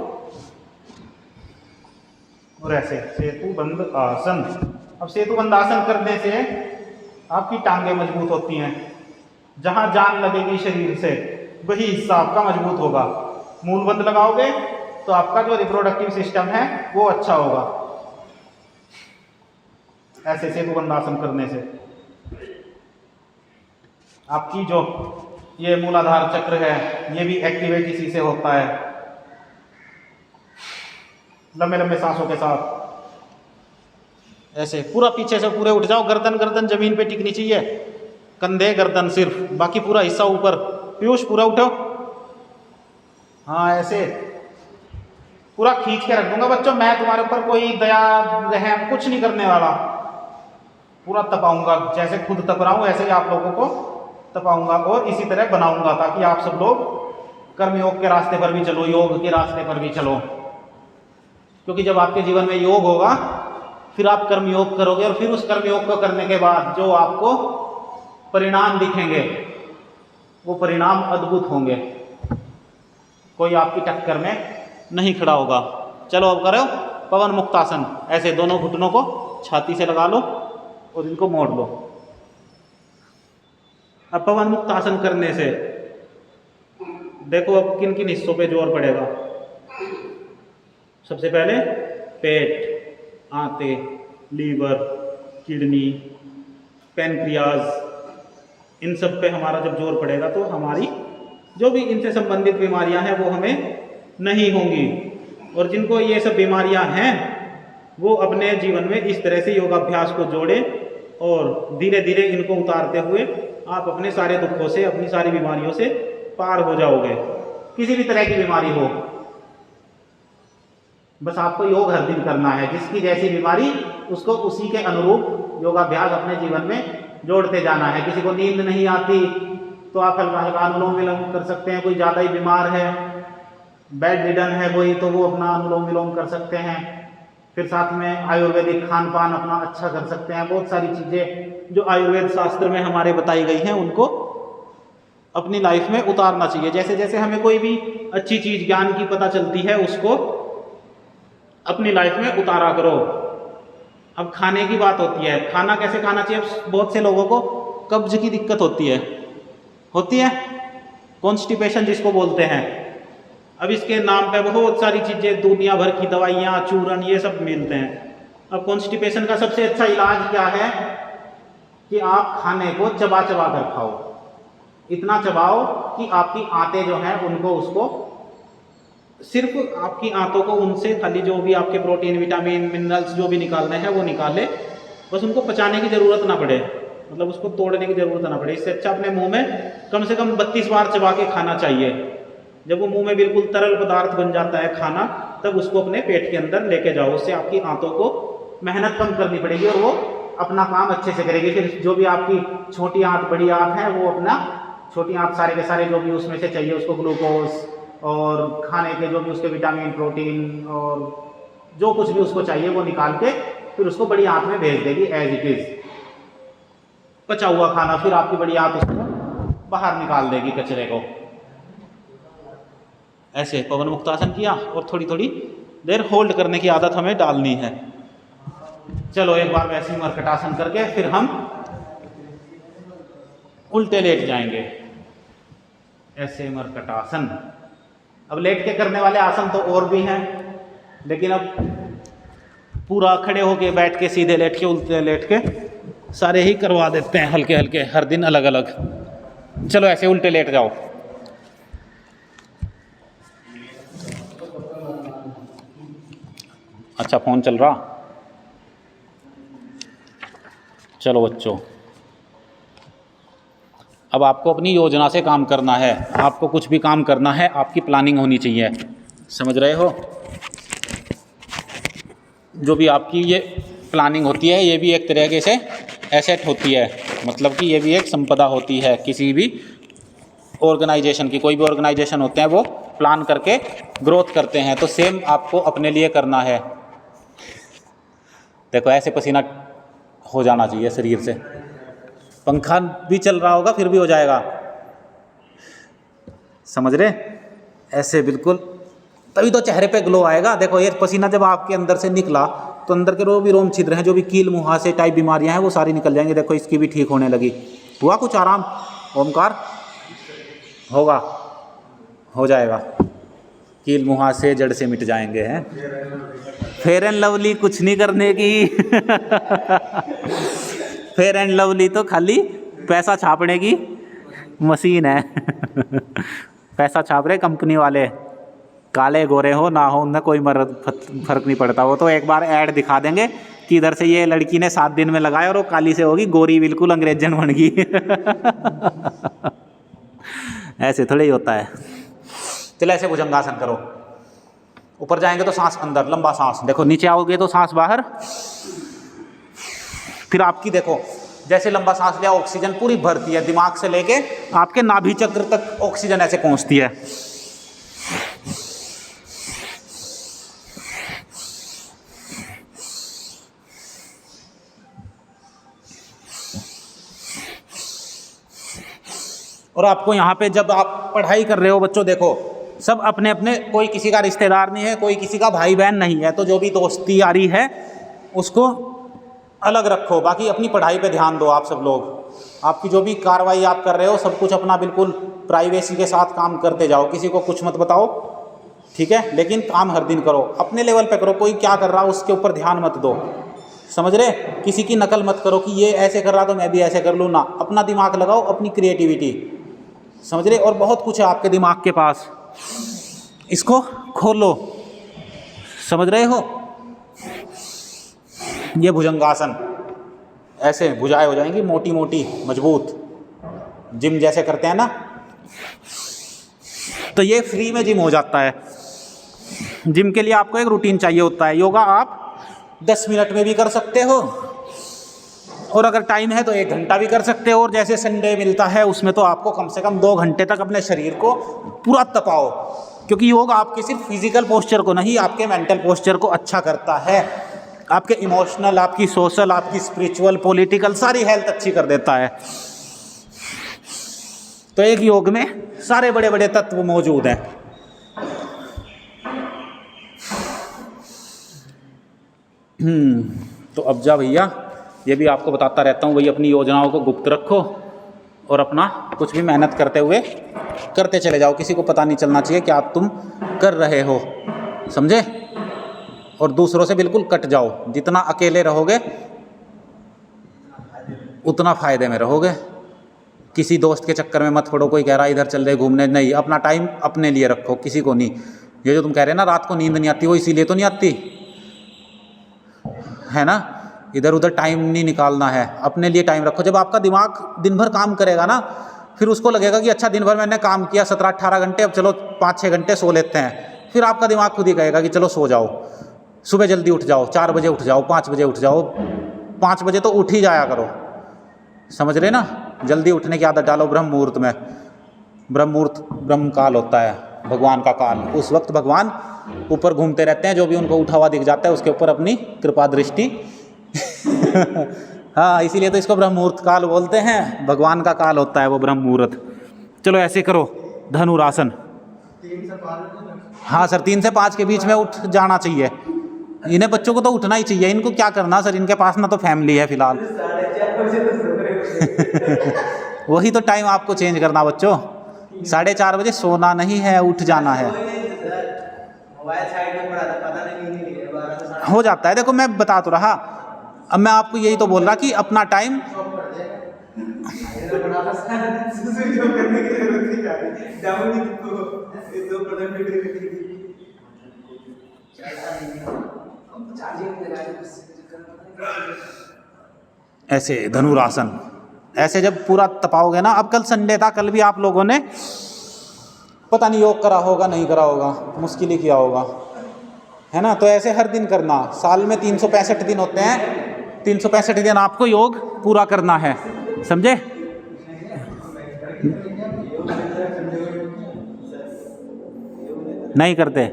और ऐसे सेतुबंध आसन। अब सेतुबंध आसन करने से आपकी टांगें मजबूत होती हैं। जहां जान लगेगी शरीर से वही हिस्सा आपका मजबूत होगा। मूलबंध लगाओगे तो आपका जो रिप्रोडक्टिव सिस्टम है वो अच्छा होगा। ऐसे सेतुबंध आसन करने से आपकी जो ये मूलाधार चक्र है ये भी एक्टिवेट इसी से होता है। लंबे लंबे सांसों के साथ ऐसे पूरा पीछे से पूरे उठ जाओ। गर्दन गर्दन जमीन पे टिकनी चाहिए, कंधे गर्दन सिर्फ, बाकी पूरा हिस्सा ऊपर। पीयूष पूरा उठो। हाँ ऐसे पूरा खींच के रख दूंगा बच्चों। मैं तुम्हारे ऊपर कोई दया रहम कुछ नहीं करने वाला, पूरा तपाऊंगा। जैसे खुद तप रहा हूं ऐसे ही आप लोगों को तपाऊंगा और इसी तरह बनाऊंगा ताकि आप सब लोग कर्मयोग के रास्ते पर भी चलो, योग के रास्ते पर भी चलो। क्योंकि जब आपके जीवन में योग होगा फिर आप कर्मयोग करोगे और फिर उस कर्मयोग को करने के बाद जो आपको परिणाम दिखेंगे वो परिणाम अद्भुत होंगे। कोई आपकी टक्कर में नहीं खड़ा होगा। चलो अब करो पवन मुक्त आसन। ऐसे दोनों घुटनों को छाती से लगा लो और इनको मोड़ लो। अब पवन मुक्त आसन करने से देखो अब किन किन हिस्सों पे जोर पड़ेगा। सबसे पहले पेट, आंते, लीवर, किडनी, पैनक्रियाज, इन सब पे हमारा जब जोर पड़ेगा तो हमारी जो भी इनसे संबंधित बीमारियां हैं वो हमें नहीं होंगी। और जिनको ये सब बीमारियां हैं वो अपने जीवन में इस तरह से योगाभ्यास को जोड़ें और धीरे धीरे इनको उतारते हुए आप अपने सारे दुखों से, अपनी सारी बीमारियों से पार हो जाओगे। किसी भी तरह की बीमारी हो, बस आपको योग हर दिन करना है। जिसकी जैसी बीमारी उसको उसी के अनुरूप योगाभ्यास अपने जीवन में जोड़ते जाना है। किसी को नींद नहीं आती तो आप हल्का हल्का अनुलोम विलोम कर सकते हैं। कोई ज़्यादा ही बीमार है, बेड रिडन है कोई, तो वो अपना अनुलोम विलोम कर सकते हैं। फिर साथ में आयुर्वेदिक खान पान अपना अच्छा कर सकते हैं। बहुत सारी चीज़ें जो आयुर्वेद शास्त्र में हमारे बताई गई हैं उनको अपनी लाइफ में उतारना चाहिए। जैसे जैसे हमें कोई भी अच्छी चीज़ ज्ञान की पता चलती है उसको अपनी लाइफ में उतारा करो। अब खाने की बात होती है, खाना कैसे खाना चाहिए। बहुत से लोगों को कब्ज की दिक्कत होती है कॉन्स्टिपेशन जिसको बोलते हैं। अब इसके नाम पे बहुत सारी चीज़ें, दुनिया भर की दवाइयाँ, चूरन, ये सब मिलते हैं। अब कॉन्स्टिपेशन का सबसे अच्छा इलाज क्या है कि आप खाने को चबा चबा कर खाओ। इतना चबाओ कि आपकी आंतें जो हैं उनको उसको सिर्फ आपकी आंतों को उनसे खाली जो भी आपके प्रोटीन, विटामिन, मिनरल्स जो भी निकालने हैं वो निकाले। बस उनको पचाने की ज़रूरत ना पड़े, मतलब उसको तोड़ने की ज़रूरत ना पड़े। इससे अच्छा अपने मुंह में कम से कम 32 बार चबा के खाना चाहिए। जब वो मुंह में बिल्कुल तरल पदार्थ बन जाता है खाना, तब उसको अपने पेट के अंदर लेके जाओ। उससे आपकी आंतों को मेहनत कम करनी पड़ेगी और वो अपना काम अच्छे से करेगी। फिर जो भी आपकी छोटी आंत, बड़ी आंत है, वो अपना छोटी आंत सारे के सारे जो भी उसमें से चाहिए उसको ग्लूकोज और खाने के जो भी उसके विटामिन, प्रोटीन और जो कुछ भी उसको चाहिए वो निकाल के फिर उसको बड़ी आंत में भेज देगी एज इट इज़ पचा हुआ खाना। फिर आपकी बड़ी आंत उसको बाहर निकाल देगी कचरे को। ऐसे पवन मुक्तासन किया और थोड़ी थोड़ी देर होल्ड करने की आदत हमें डालनी है। चलो एक बार वैसे ही मरकटासन करके फिर हम उल्टे लेट जाएंगे। ऐसे मरकटासन। अब लेट के करने वाले आसन तो और भी हैं, लेकिन अब पूरा खड़े होके, बैठ के, सीधे लेट के, उल्टे लेट के सारे ही करवा देते हैं, हल्के हल्के, हर दिन अलग अलग। चलो ऐसे उल्टे लेट जाओ। अच्छा फ़ोन चल रहा। चलो बच्चों, अब आपको अपनी योजना से काम करना है। आपको कुछ भी काम करना है, आपकी प्लानिंग होनी चाहिए, समझ रहे हो। जो भी आपकी ये प्लानिंग होती है, ये भी एक तरीके से एसेट होती है, मतलब कि ये भी एक संपदा होती है किसी भी ऑर्गेनाइजेशन की। कोई भी ऑर्गेनाइजेशन होते हैं वो प्लान करके ग्रोथ करते हैं, तो सेम आपको अपने लिए करना है। देखो ऐसे पसीना हो जाना चाहिए शरीर से, पंखा भी चल रहा होगा फिर भी हो जाएगा, समझ रहे, ऐसे बिल्कुल, तभी तो चेहरे पे ग्लो आएगा। देखो ये पसीना जब आपके अंदर से निकला तो अंदर के जो भी रोम छिद्र हैं, जो भी कील मुहासे टाइप बीमारियां हैं, वो सारी निकल जाएंगी। देखो इसकी भी ठीक होने लगी। हुआ कुछ आराम, ओमकार होगा, हो जाएगा, कील मुहासे जड़ से मिट जाएंगे हैं। फेयर एंड लवली कुछ नहीं करने की फेयर एंड लवली तो खाली पैसा छापने की मशीन है पैसा छाप रहे कंपनी वाले, काले गोरे हो ना हो उनमें कोई फर्क नहीं पड़ता। वो तो एक बार ऐड दिखा देंगे कि इधर से ये लड़की ने 7 दिन में लगाया और वो काली से होगी गोरी, बिल्कुल अंग्रेजन बन गई ऐसे थोड़ा ही होता है। चलो ऐसे भुजंगासन करो, ऊपर जाएंगे तो सांस अंदर, लंबा सांस, देखो नीचे आओगे तो सांस बाहर, फिर आपकी देखो जैसे लंबा सांस लिया ऑक्सीजन पूरी भरती है, दिमाग से लेके आपके नाभि चक्र तक ऑक्सीजन ऐसे पहुंचती है। और आपको यहाँ पे जब आप पढ़ाई कर रहे हो बच्चों, देखो सब अपने अपने, कोई किसी का रिश्तेदार नहीं है, कोई किसी का भाई बहन नहीं है, तो जो भी दोस्ती यारी है उसको अलग रखो, बाकी अपनी पढ़ाई पे ध्यान दो। आप सब लोग आपकी जो भी कार्रवाई आप कर रहे हो सब कुछ अपना बिल्कुल प्राइवेसी के साथ काम करते जाओ, किसी को कुछ मत बताओ, ठीक है, लेकिन काम हर दिन करो, अपने लेवल पे करो। कोई क्या कर रहा है उसके ऊपर ध्यान मत दो, समझ रहे, किसी की नकल मत करो कि ये ऐसे कर रहा तो मैं भी ऐसे कर लूँ ना, अपना दिमाग लगाओ, अपनी क्रिएटिविटी, समझ रहे। और बहुत कुछ है आपके दिमाग के पास, इसको खोलो, समझ रहे हो। ये भुजंगासन, ऐसे भुजाएं हो जाएंगी मोटी मोटी मजबूत, जिम जैसे करते हैं ना, तो ये फ्री में जिम हो जाता है। जिम के लिए आपको एक रूटीन चाहिए होता है। योगा आप 10 मिनट में भी कर सकते हो, और अगर टाइम है तो 1 घंटा भी कर सकते हो, और जैसे संडे मिलता है उसमें तो आपको कम से कम 2 घंटे तक अपने शरीर को पूरा तपाओ, क्योंकि योग आपके सिर्फ फिजिकल पोस्चर को नहीं, आपके मेंटल पोस्चर को अच्छा करता है, आपके इमोशनल, आपकी सोशल, आपकी स्पिरिचुअल, पॉलिटिकल सारी हेल्थ अच्छी कर देता है। तो एक योग में सारे बड़े बड़े तत्व मौजूद हैं। तो अब जा भैया, ये भी आपको बताता रहता हूँ, वही अपनी योजनाओं को गुप्त रखो और अपना कुछ भी मेहनत करते हुए करते चले जाओ, किसी को पता नहीं चलना चाहिए कि आप तुम कर रहे हो, समझे। और दूसरों से बिल्कुल कट जाओ, जितना अकेले रहोगे उतना फायदे में रहोगे। किसी दोस्त के चक्कर में मत पड़ो, कोई कह रहा है इधर चल रहे घूमने, नहीं, अपना टाइम अपने लिए रखो, किसी को नहीं। ये जो तुम कह रहे हैं ना रात को नींद नहीं आती, वो इसीलिए तो नहीं आती है ना, इधर उधर टाइम नहीं निकालना है, अपने लिए टाइम रखो। जब आपका दिमाग दिन भर काम करेगा ना, फिर उसको लगेगा कि अच्छा दिन भर मैंने काम किया 17-18 घंटे, अब चलो 5-6 घंटे सो लेते हैं। फिर आपका दिमाग खुद ही कहेगा कि चलो सो जाओ, सुबह जल्दी उठ जाओ, 4 बजे उठ जाओ, 5 बजे उठ जाओ, 5 बजे तो उठ ही जाया करो, समझ रहे ना। जल्दी उठने की आदत डालो। ब्रह्म मुहूर्त में, ब्रह्म मुहूर्त ब्रह्म काल होता है, भगवान का काल, उस वक्त भगवान ऊपर घूमते रहते हैं, जो भी उनको उठा हुआ दिख जाता है उसके ऊपर अपनी कृपा दृष्टि हाँ, इसीलिए तो इसको ब्रह्म मुहूर्त काल बोलते हैं, भगवान का काल होता है वो ब्रह्म मुहूर्त। चलो ऐसे करो धनुरासन। 3 से 5, हाँ सर, 3 से 5 के बीच में उठ जाना चाहिए। इन्हें बच्चों को तो उठना ही चाहिए, इनको क्या करना सर, इनके पास ना तो फैमिली है फिलहाल 4:30 बजे तो सो रहे हो वही तो टाइम आपको चेंज करना बच्चों, 4:30 बजे सोना नहीं है, उठ जाना है। मोबाइल साइड में पड़ा था, पता नहीं है 12 से हो जाता है, देखो मैं बता तो रहा, अब मैं आपको यही तो बोल रहा कि अपना टाइम ऐसे धनुरासन। ऐसे जब पूरा तपाओगे ना, अब कल संडे था, कल भी आप लोगों ने पता नहीं योग करा होगा नहीं करा होगा, मुश्किल ही किया होगा, है ना। तो ऐसे हर दिन करना, साल में 365 दिन होते हैं, 365 दिन आपको योग पूरा करना है, समझे। नहीं करते,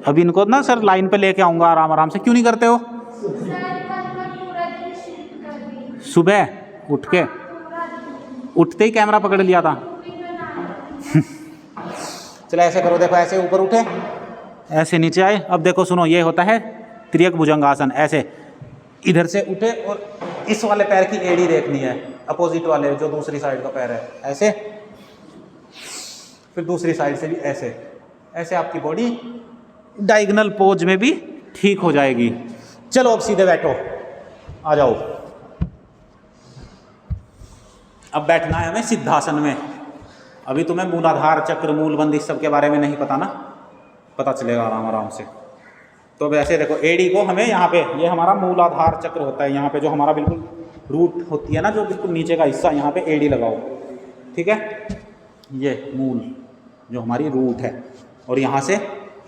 अभी इनको ना सर लाइन पे लेके आऊँगा आराम आराम से। क्यों नहीं करते हो? सुबह उठ के उठते ही कैमरा पकड़ लिया था। चलो ऐसे करो, देखो ऐसे ऊपर उठे, ऐसे नीचे आए। अब देखो सुनो, ये होता है त्रियक भुजंगासन। ऐसे इधर से उठे और इस वाले पैर की एड़ी देखनी है, अपोजिट वाले जो दूसरी साइड का पैर है, ऐसे। फिर दूसरी साइड से भी ऐसे ऐसे, आपकी बॉडी डायगोनल पोज में भी ठीक हो जाएगी। चलो अब सीधे बैठो, आ जाओ। अब बैठना है हमें सिद्धासन में। अभी तुम्हें मूलाधार चक्र, मूलबंध इस सब के बारे में नहीं पता ना, पता चलेगा आराम आराम से। तो वैसे देखो, एड़ी को हमें यहाँ पे, ये हमारा मूलाधार चक्र होता है, यहाँ पे जो हमारा बिल्कुल रूट होती है ना, जो बिल्कुल नीचे का हिस्सा, यहाँ पे एड़ी लगाओ, ठीक है। ये मूल जो हमारी रूट है, और यहाँ से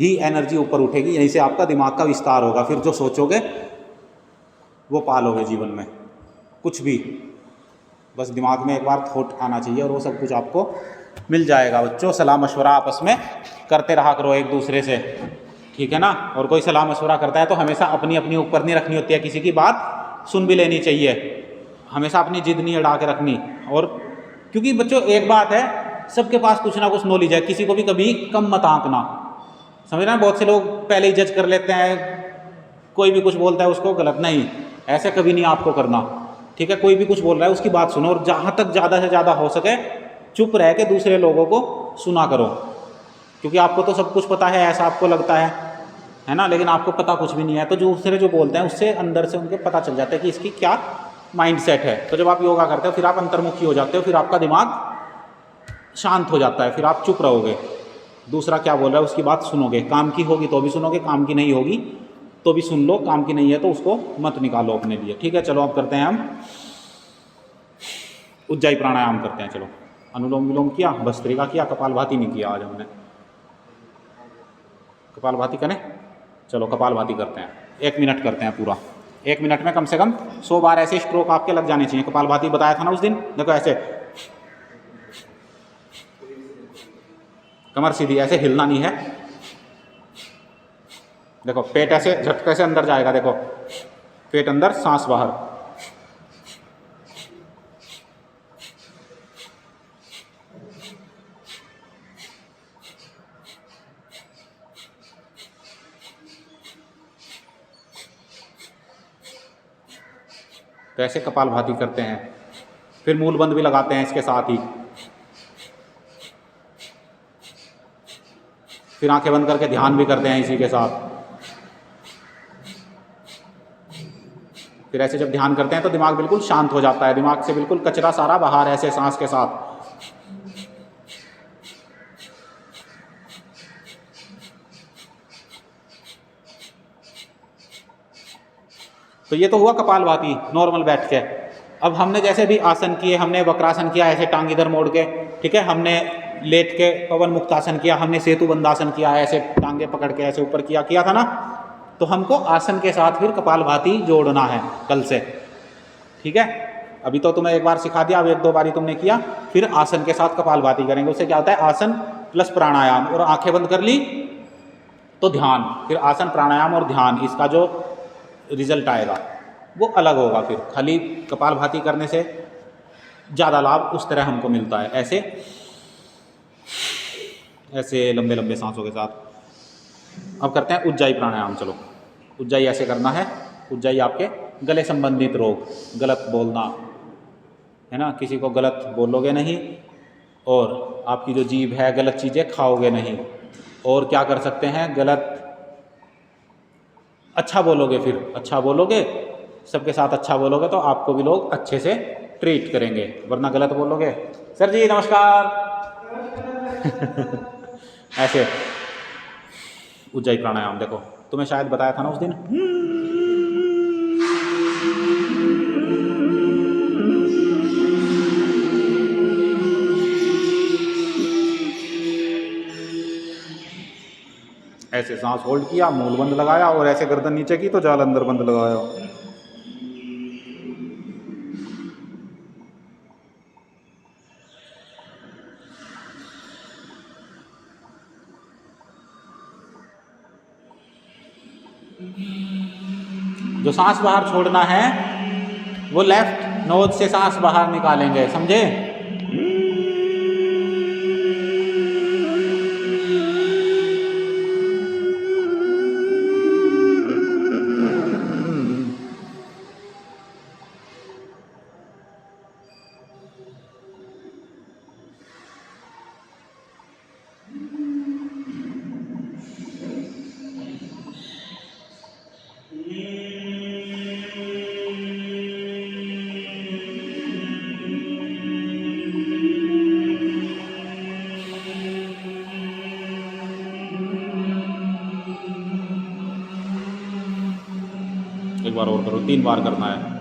ही एनर्जी ऊपर उठेगी, यहीं से आपका दिमाग का विस्तार होगा। फिर जो सोचोगे वो पालोगे जीवन में, कुछ भी, बस दिमाग में एक बार थॉट आना चाहिए और वो सब कुछ आपको मिल जाएगा। बच्चों, सलाह मशवरा आपस में करते रहा करो एक दूसरे से, ठीक है ना। और कोई सलाह मशवरा करता है तो हमेशा अपनी अपनी ऊपर नहीं रखनी होती है, किसी की बात सुन भी लेनी चाहिए, हमेशा अपनी जिद नहीं अड़ा के रखनी। और क्योंकि बच्चों एक बात है, सबके पास कुछ ना कुछ नॉलेज है, किसी को भी कभी कम मत आंकना, समझ रहे हैं। बहुत से लोग पहले ही जज कर लेते हैं, कोई भी कुछ बोलता है उसको गलत, नहीं, ऐसे कभी नहीं आपको करना, ठीक है। कोई भी कुछ बोल रहा है उसकी बात सुनो, और जहाँ तक ज़्यादा से ज़्यादा हो सके चुप रह के दूसरे लोगों को सुना करो, क्योंकि आपको तो सब कुछ पता है, ऐसा आपको लगता है ना, लेकिन आपको पता कुछ भी नहीं है। तो जो दूसरे जो बोलते हैं उससे अंदर से उनके पता चल जाता है कि इसकी क्या माइंड सेट है। तो जब आप योगा करते हो फिर आप अंतर्मुखी हो जाते हो, फिर आपका दिमाग शांत हो जाता है, फिर आप चुप रहोगे, दूसरा क्या बोल रहा है उसकी बात सुनोगे, काम की होगी तो भी सुनोगे, काम की नहीं होगी तो भी सुन लो, काम की नहीं है तो उसको मत निकालो अपने लिए, ठीक है। चलो अब करते हैं हम उज्जाई प्राणायाम करते हैं। चलो, अनुलोम विलोम किया, भस्त्रिका किया, कपालभाति नहीं किया आज हमने। कपालभाति करें, चलो कपालभाति करते हैं, 1 मिनट करते हैं पूरा। 1 मिनट में कम से कम 100 बार ऐसे स्ट्रोक आपके लग जाने चाहिए। कपालभाति बताया था ना उस दिन, देखो ऐसे कमर सीधी, ऐसे हिलना नहीं है। देखो पेट ऐसे झटके से अंदर जाएगा, देखो पेट अंदर, सांस बाहर। तो ऐसे कपालभाति करते हैं, फिर मूलबंध भी लगाते हैं इसके साथ ही। फिर आंखें बंद करके ध्यान भी करते हैं इसी के साथ। फिर ऐसे जब ध्यान करते हैं तो दिमाग बिल्कुल शांत हो जाता है, दिमाग से बिल्कुल कचरा सारा बाहर, ऐसे सांस के साथ। तो ये तो हुआ कपालभाति नॉर्मल बैठ के। अब हमने जैसे भी आसन किए, हमने वक्रासन किया ऐसे टांग इधर मोड़ के, ठीक है, हमने लेट के पवन मुक्तासन किया, हमने सेतु बंदासन किया, ऐसे टांगे पकड़ के ऐसे ऊपर किया था ना। तो हमको आसन के साथ फिर कपालभाति जोड़ना है कल से, ठीक है। अभी तो तुम्हें एक बार सिखा दिया, अब 1-2 बारी तुमने किया, फिर आसन के साथ कपालभाति करेंगे। उससे क्या होता है, आसन प्लस प्राणायाम, और आंखें बंद कर ली तो ध्यान, फिर आसन प्राणायाम और ध्यान, इसका जो रिजल्ट आएगा वो अलग होगा। फिर खाली कपालभाति करने से ज़्यादा लाभ उस तरह हमको मिलता है, ऐसे ऐसे लंबे लंबे सांसों के साथ। अब करते हैं उज्जाई प्राणायाम। चलो, उज्जाई ऐसे करना है। उज्जाई आपके गले संबंधित रोग, गलत बोलना, है ना, किसी को गलत बोलोगे नहीं, और आपकी जो जीभ है गलत चीज़ें खाओगे नहीं। और क्या कर सकते हैं, गलत अच्छा बोलोगे, फिर अच्छा बोलोगे, सबके साथ अच्छा बोलोगे तो आपको भी लोग अच्छे से ट्रीट करेंगे, वरना गलत बोलोगे, सर जी नमस्कार ऐसे। उज्जाई प्राणायाम देखो, तुम्हें शायद बताया था ना उस दिन, ऐसे सांस होल्ड किया, मूल बंद लगाया और ऐसे गर्दन नीचे की तो जाल अंदर बंद लगाया। जो सांस बाहर छोड़ना है वो लेफ्ट नोज से सांस बाहर निकालेंगे, समझे? एक बार और करो, 3 बार करना है।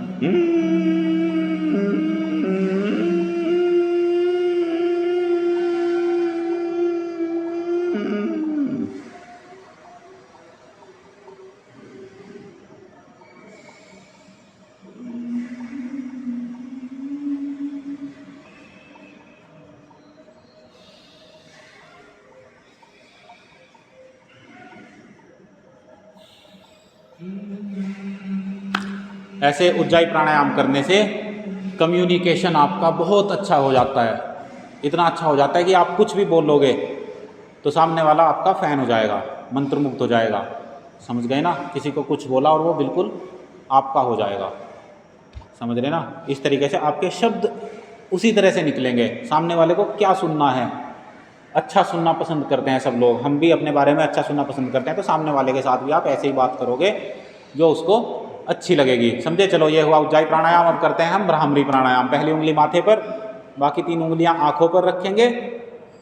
ऐसे उज्जाई प्राणायाम करने से कम्युनिकेशन आपका बहुत अच्छा हो जाता है। इतना अच्छा हो जाता है कि आप कुछ भी बोलोगे तो सामने वाला आपका फ़ैन हो जाएगा, मंत्रमुग्ध हो जाएगा। समझ गए ना? किसी को कुछ बोला और वो बिल्कुल आपका हो जाएगा। समझ रहे ना? इस तरीके से आपके शब्द उसी तरह से निकलेंगे। सामने वाले को क्या सुनना है, अच्छा सुनना पसंद करते हैं सब लोग। हम भी अपने बारे में अच्छा सुनना पसंद करते हैं, तो सामने वाले के साथ भी आप ऐसे ही बात करोगे जो उसको अच्छी लगेगी। समझे? चलो, ये हुआ उज्जाई प्राणायाम। अब करते हैं हम भ्रामरी प्राणायाम। पहली उंगली माथे पर, बाकी 3 उंगलियां आंखों पर रखेंगे,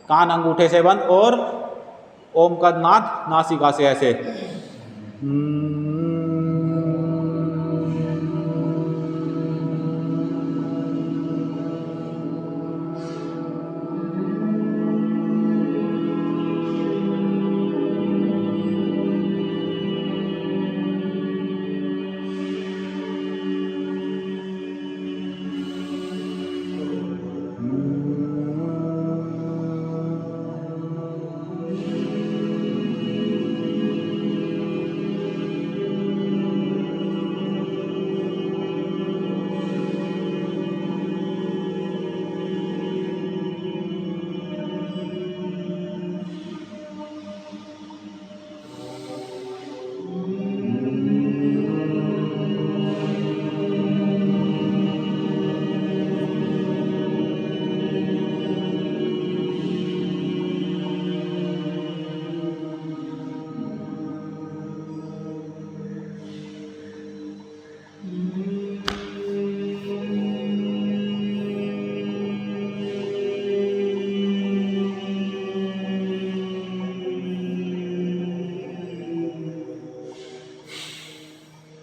कान अंगूठे से बंद और ओम का नाद नासिका से ऐसे।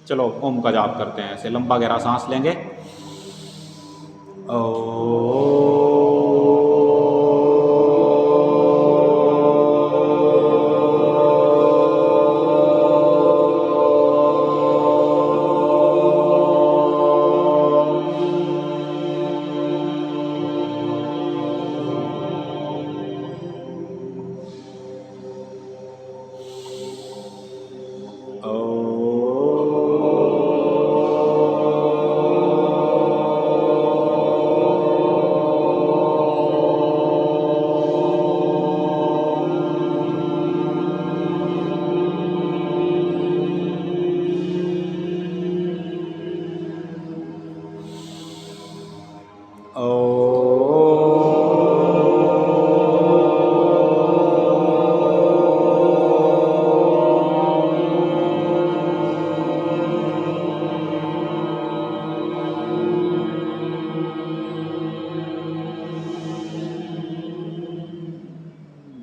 चलो, ओम का जाप करते हैं। ऐसे लंबा गहरा सांस लेंगे।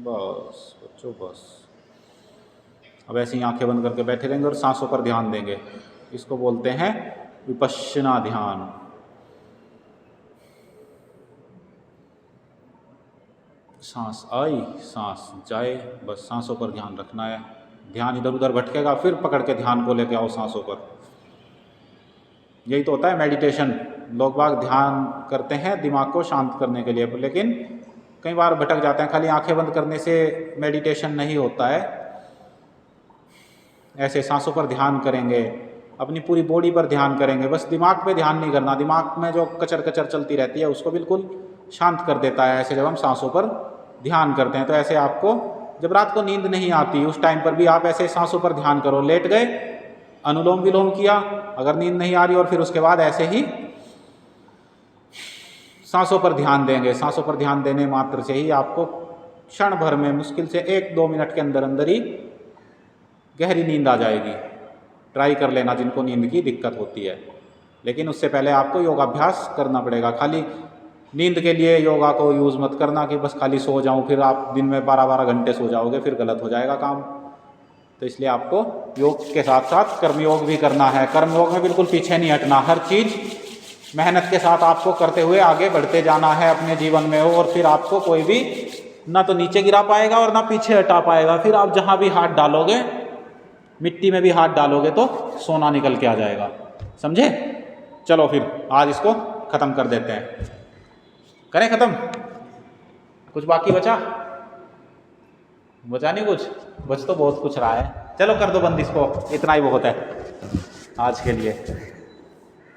बस बच्चों, बस। अब ऐसे ही आंखें बंद करके बैठे रहेंगे और सांसों पर ध्यान देंगे। इसको बोलते हैं विपश्यना ध्यान। सांस आई, सांस जाए, बस सांसों पर ध्यान रखना है। ध्यान इधर उधर भटकेगा, फिर पकड़ के ध्यान को लेके आओ सांसों पर। यही तो होता है मेडिटेशन। लोग बाग ध्यान करते हैं दिमाग को शांत करने के लिए, लेकिन कई बार भटक जाते हैं। खाली आंखें बंद करने से मेडिटेशन नहीं होता है। ऐसे सांसों पर ध्यान करेंगे, अपनी पूरी बॉडी पर ध्यान करेंगे, बस दिमाग पे ध्यान नहीं करना। दिमाग में जो कचर कचर चलती रहती है उसको बिल्कुल शांत कर देता है ऐसे जब हम सांसों पर ध्यान करते हैं। तो ऐसे आपको जब रात को नींद नहीं आती उस टाइम पर भी आप ऐसे सांसों पर ध्यान करो। लेट गए, अनुलोम विलोम किया अगर नींद नहीं आ रही, और फिर उसके बाद ऐसे ही सांसों पर ध्यान देंगे। सांसों पर ध्यान देने मात्र से ही आपको क्षण भर में, मुश्किल से 1-2 मिनट के अंदर अंदर ही गहरी नींद आ जाएगी। ट्राई कर लेना जिनको नींद की दिक्कत होती है, लेकिन उससे पहले आपको योगाभ्यास करना पड़ेगा। खाली नींद के लिए योगा को यूज़ मत करना कि बस खाली सो जाऊं, फिर आप दिन में 12-12 घंटे सो जाओगे, फिर गलत हो जाएगा काम। तो इसलिए आपको योग के साथ साथ कर्मयोग भी करना है। कर्मयोग में बिल्कुल पीछे नहीं हटना, हर चीज़ मेहनत के साथ आपको करते हुए आगे बढ़ते जाना है अपने जीवन में। और फिर आपको कोई भी ना तो नीचे गिरा पाएगा और ना पीछे हटा पाएगा। फिर आप जहाँ भी हाथ डालोगे, मिट्टी में भी हाथ डालोगे तो सोना निकल के आ जाएगा। समझे? चलो फिर आज इसको ख़त्म कर देते हैं। करें ख़त्म? कुछ बाकी बचा नहीं? कुछ बच तो बहुत कुछ रहा है। चलो कर दो बंद इसको, इतना ही बहुत है आज के लिए।